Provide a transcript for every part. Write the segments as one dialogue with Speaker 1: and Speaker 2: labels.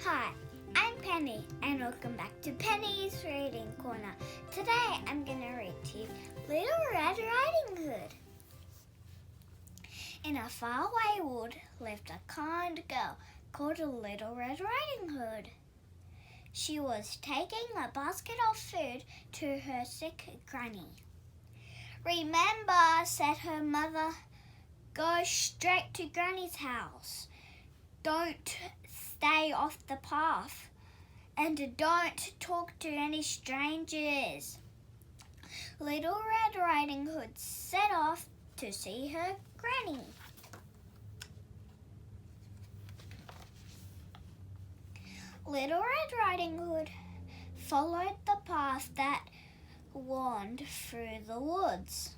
Speaker 1: Hi, I'm Penny, and welcome back to Penny's Reading Corner. Today I'm going to read to you Little Red Riding Hood. In a faraway wood lived a kind girl called Little Red Riding Hood. She was taking a basket of food to her sick granny. "Remember," said her mother, "go straight to Granny's house. Don't stay off the path, and don't talk to any strangers." Little Red Riding Hood set off to see her granny. Little Red Riding Hood followed the path that wound through the woods.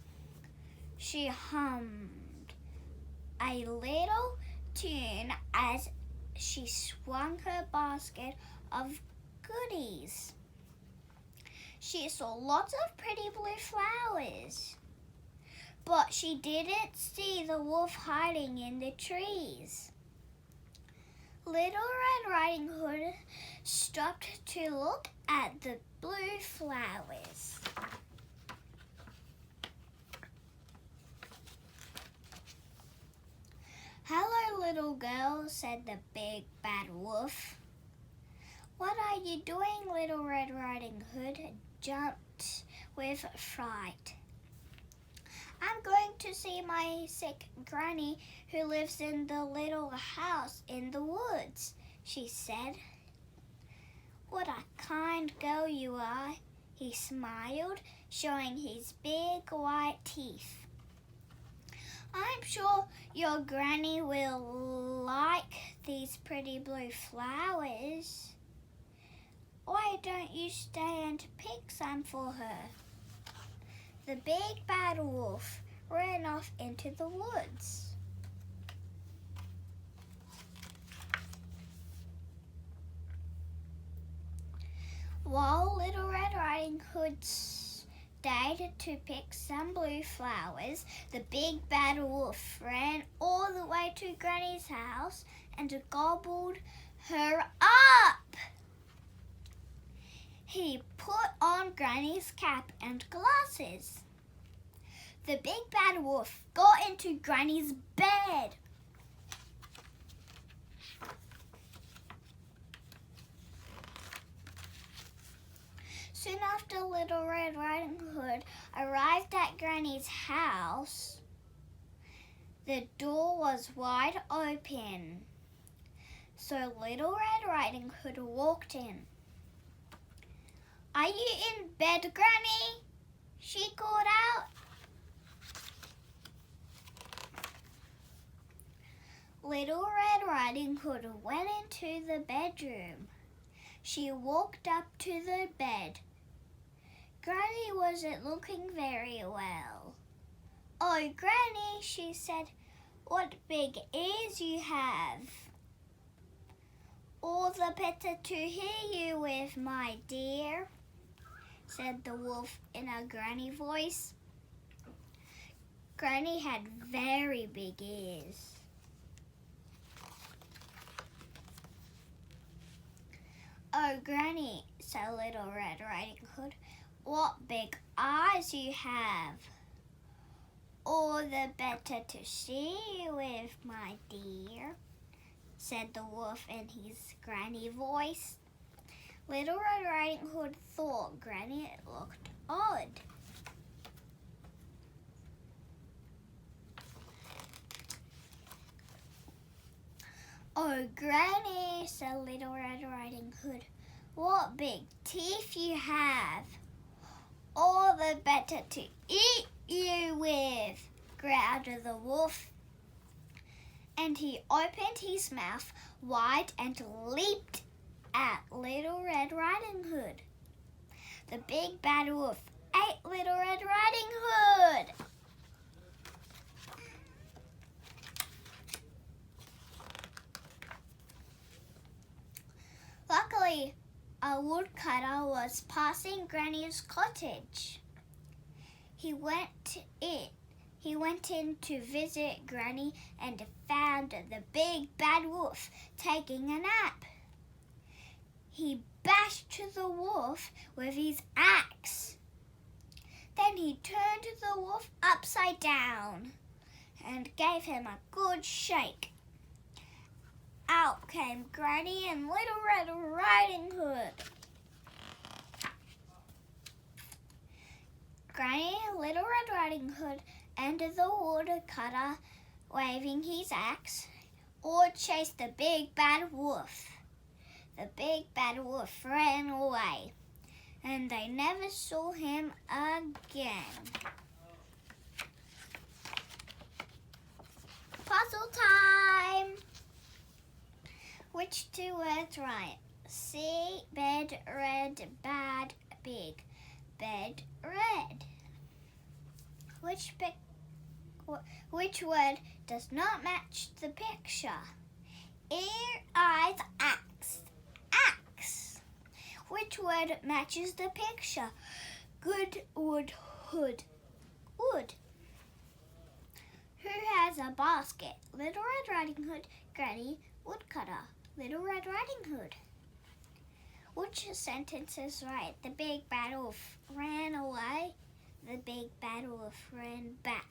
Speaker 1: She hummed a little tune as she swung her basket of goodies. She saw lots of pretty blue flowers, but she didn't see the wolf hiding in the trees. Little Red Riding Hood stopped to look at the blue flowers. "Hello, little girl," said the big bad wolf. "What are you doing?" Little Red Riding Hood jumped with fright. "I'm going to see my sick granny who lives in the little house in the woods," she said. "What a kind girl you are," he smiled, showing his big white teeth. "I'm sure your granny will like these pretty blue flowers. Why don't you stay and pick some for her?" The big bad wolf ran off into the woods. While Little Red Riding Hood stayed to pick some blue flowers, the big bad wolf ran all the way to Granny's house and gobbled her up. He put on Granny's cap and glasses. The big bad wolf got into Granny's bed. Soon after Little Red Riding Hood arrived at Granny's house, the door was wide open. So Little Red Riding Hood walked in. "Are you in bed, Granny?" she called out. Little Red Riding Hood went into the bedroom. She walked up to the bed. Granny wasn't looking very well. "Oh, Granny," she said, "what big ears you have." "All the better to hear you with, my dear," said the wolf in a granny voice. Granny had very big ears. "Oh, Granny," said Little Red Riding Hood, "what big eyes you have." "All the better to see you with, my dear," said the wolf in his granny voice. Little Red Riding Hood thought Granny looked odd. "Oh, Granny," said Little Red Riding Hood, "what big teeth you have. All the better to eat you with," growled the wolf. And he opened his mouth wide and leaped at Little Red Riding Hood. The big bad wolf ate Little Red Riding Hood. Luckily, a woodcutter was passing Granny's cottage. He went in to visit Granny and found the big bad wolf taking a nap. he bashed the wolf with his axe. Then he turned the wolf upside down and gave him a good shake. Out came Granny and Little Red Riding Hood. Granny and Little Red Riding Hood entered the woodcutter, waving his axe, or chased the big bad wolf. The big bad wolf ran away, and they never saw him again. Puzzle time! Which two words rhyme? See, bed, red, bad, big. Bed, red. Which word does not match the picture? Ear, eyes, axe. Axe. Which word matches the picture? Good, wood, hood. Wood. Who has a basket? Little Red Riding Hood, Granny, woodcutter. Little Red Riding Hood. Which sentence is right? The big bad wolf ran away. The big bad wolf ran back.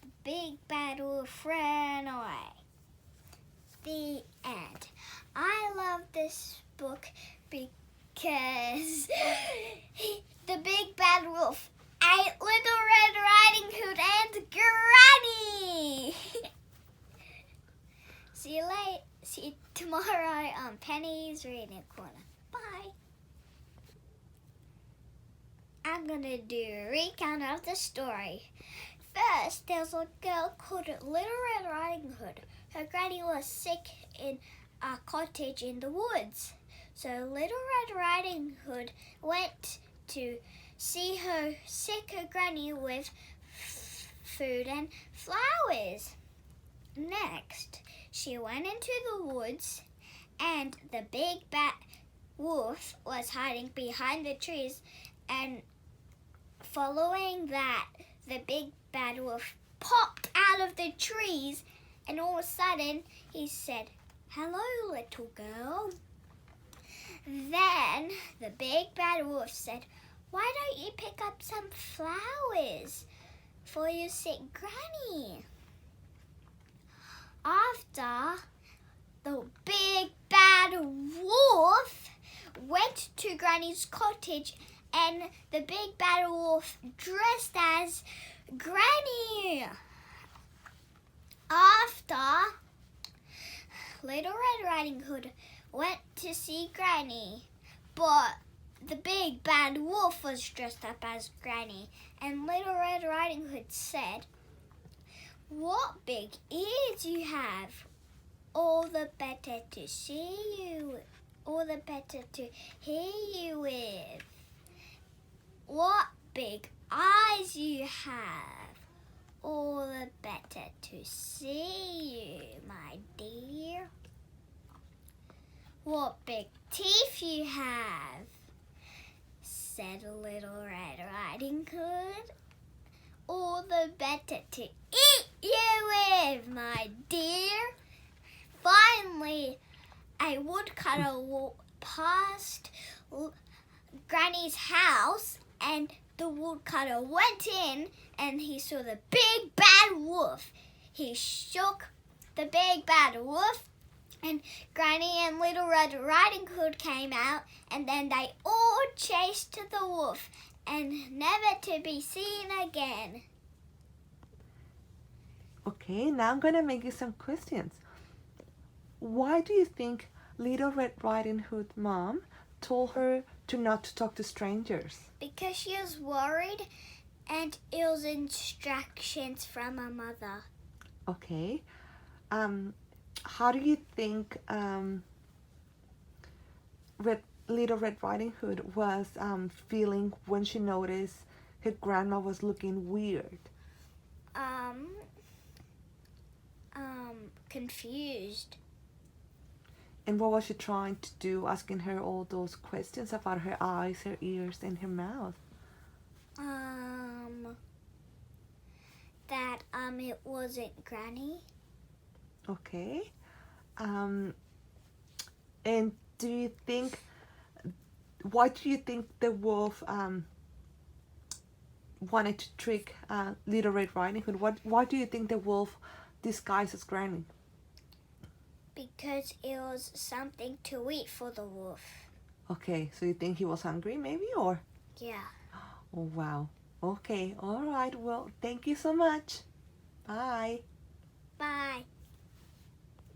Speaker 1: The big bad wolf ran away. The end. I love this book because the big bad wolf ate Little Red Riding Hood and Granny. See you later. See you tomorrow on Penny's Reading Corner. Bye. I'm going to do a recount of the story. First, there was a girl called Little Red Riding Hood. Her granny was sick in a cottage in the woods. So Little Red Riding Hood went to see her sick granny with food and flowers. Next, she went into the woods, and the big bad wolf was hiding behind the trees, and following that, the big bad wolf popped out of the trees, and all of a sudden he said, "Hello, little girl." Then the big bad wolf said, "Why don't you pick up some flowers for your sick granny?" After, the big bad wolf went to Granny's cottage, and the big bad wolf dressed as Granny. After, Little Red Riding Hood went to see Granny, but the big bad wolf was dressed up as Granny, and Little Red Riding Hood said, "What big ears you have! All the better to see you, all the better to hear you with. What big eyes you have! All the better to see you, my dear. What big teeth you have!" said Little Red Riding Hood. "All the better to eat you with, my dear." Finally, a woodcutter walked past Granny's house, and the woodcutter went in, and he saw the big bad wolf. He shook the big bad wolf, and Granny and Little Red Riding Hood came out, and then they all chased the wolf, and never to be seen again.
Speaker 2: Okay, now I'm going to make you some questions. Why do you think Little Red Riding Hood's mom told her to not to talk to strangers?
Speaker 1: Because she was worried, and it was instructions from her mother.
Speaker 2: Okay. How do you think Little Red Riding Hood was feeling when she noticed her grandma was looking weird?
Speaker 1: Confused.
Speaker 2: And what was she trying to do, asking her all those questions about her eyes, her ears, and her mouth?
Speaker 1: That it wasn't Granny.
Speaker 2: Okay. And do you think Why do you think the wolf wanted to trick Little Red Riding Hood? Why do you think the wolf disguised as Granny?
Speaker 1: Because it was something to eat for the wolf.
Speaker 2: Okay, so you think he was hungry maybe, or?
Speaker 1: Yeah.
Speaker 2: Oh, wow. Okay, all right. Well, thank you so much. Bye.
Speaker 1: Bye.